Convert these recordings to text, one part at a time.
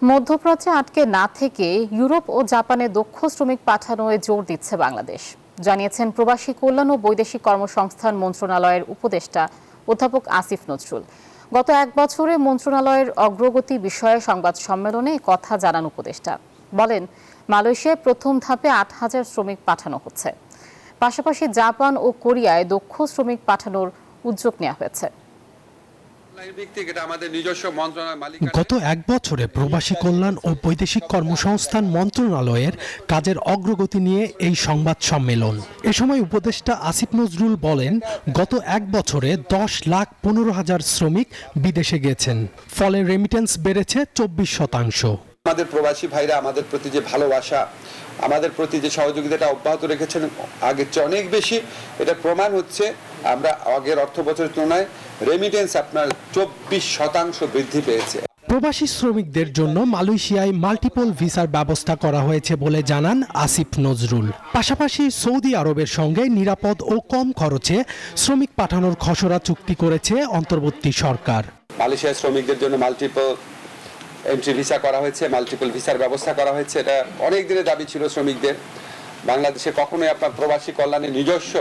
মধ্যপ্রাচ্যে আটকে না থেকে ইউরোপ ও জাপানে দক্ষ শ্রমিক পাঠানোয় জোর দিচ্ছে বাংলাদেশ, জানিয়েছেন প্রবাসী কল্যাণ ও বৈদেশিক কর্মসংস্থান মন্ত্রণালয়ের উপদেষ্টা অধ্যাপক আসিফ নজরুল। গত এক বছরে মন্ত্রণালয়ের অগ্রগতি বিষয়ে সংবাদ সম্মেলনে কথা জানান উপদেষ্টা। বলেন, মালয়েশিয়ায় প্রথম ধাপে ৮,০০০ শ্রমিক পাঠানো হচ্ছে। পাশাপাশি জাপান ও কোরিয়ায় দক্ষ শ্রমিক পাঠানোর উদ্যোগ নেওয়া হয়েছে। গত এক বছরে প্রবাসী কল্যাণ ও বৈদেশিক কর্মসংস্থান মন্ত্রণালয়ের কাজের অগ্রগতি নিয়ে এই সংবাদ সম্মেলন। এ সময় উপদেষ্টা আসিফ নজরুল বলেন, গত এক বছরে ১০,১৫,০০০ শ্রমিক বিদেশে গেছেন, ফলে রেমিটেন্স বেড়েছে ২৪%। আমাদের প্রবাসী ভাইরা আমাদের প্রতি যে ভালোবাসা, আমাদের প্রতি যে সহযোগিতাটা অব্যাহত রেখেছেন আগের চেয়ে অনেক বেশি, এটা প্রমাণ হচ্ছে আমরা আগের অর্থ বছরের তুলনায় রেমিটেন্স আপনার ২৪% বৃদ্ধি পেয়েছে। প্রবাসী শ্রমিকদের জন্য মালয়েশিয়ায় মাল্টিপল ভিসার ব্যবস্থা করা হয়েছে বলে জানান আসিফ নজরুল। পাশাপাশি সৌদি আরবের সঙ্গে নিরাপদ ও কম খরচে শ্রমিক পাঠানোর খসড়া চুক্তি করেছে অন্তর্বর্তী সরকার। মালয়েশিয়ার শ্রমিকদের জন্য মাল্টিপল এন্ট্রি ভিসা করা হয়েছে, মাল্টিপল ভিসার ব্যবস্থা করা হয়েছে। এটা অনেক দিনের দাবি ছিল শ্রমিকদের। বাংলাদেশে কখনোই আপনার প্রবাসী কল্যাণে নিজস্ব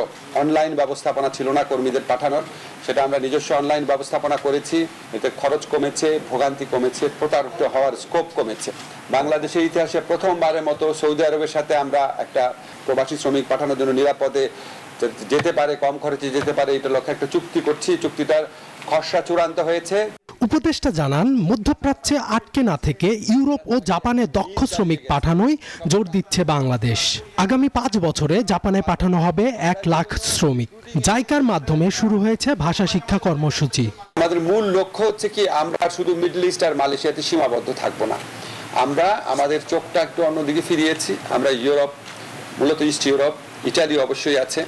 অনলাইন ব্যবস্থাপনা ছিল না কর্মীদের পাঠানোর, সেটা আমরা নিজস্ব অনলাইন ব্যবস্থাপনা করেছি। এতে খরচ কমেছে, ভোগান্তি কমেছে, প্রতারিত হওয়ার স্কোপ কমেছে। বাংলাদেশের ইতিহাসে প্রথমবারের মতো সৌদি আরবের সাথে আমরা একটা প্রবাসী শ্রমিক পাঠানোর জন্য নিরাপদে যেতে পারে, কম খরচে যেতে পারে, এটা লক্ষ্যে একটা চুক্তি করছি। চুক্তিটার খসড়া চূড়ান্ত হয়েছে। উপদেষ্টা জানান, মধ্যপ্রাচ্যে আটকে না থেকে ইউরোপ ও জাপানে দক্ষ শ্রমিক পাঠানোয় জোর দিচ্ছে বাংলাদেশ। আগামী ৫ বছরে জাপানে পাঠানো হবে ১,০০,০০০ শ্রমিক। জাইকার মাধ্যমে শুরু হয়েছে ভাষা শিক্ষা কর্মসূচি। আমাদের মূল লক্ষ্য হচ্ছে কি, আমরা শুধু মিডল ইস্ট আর মালয়েশিয়াতে সীমাবদ্ধ থাকবো না। আমরা আমাদের চোখটা একটু অন্যদিকে ফিরিয়েছি। আমরা ইউরোপ, মূলত ইস্ট ইউরোপ, ইটালি অবশ্যই আছে,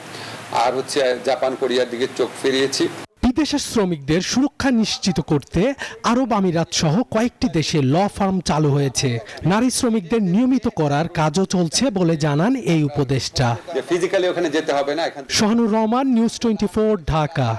আর হচ্ছে জাপান, কোরিয়ার দিকে চোখ ফিরিয়েছি। বিদেশের শ্রমিকদের সুরক্ষা নিশ্চিত করতে আরব আমিরাত সহ কয়েকটি দেশে ল ফার্ম চালু হয়েছে। নারী শ্রমিকদের নিয়মিত করার কাজও চলছে বলে জানান এই উপদেষ্টা। ফিজিক্যালি ওখানে যেতে হবে না। শাহানুর রহমান, নিউজ 24, ঢাকা।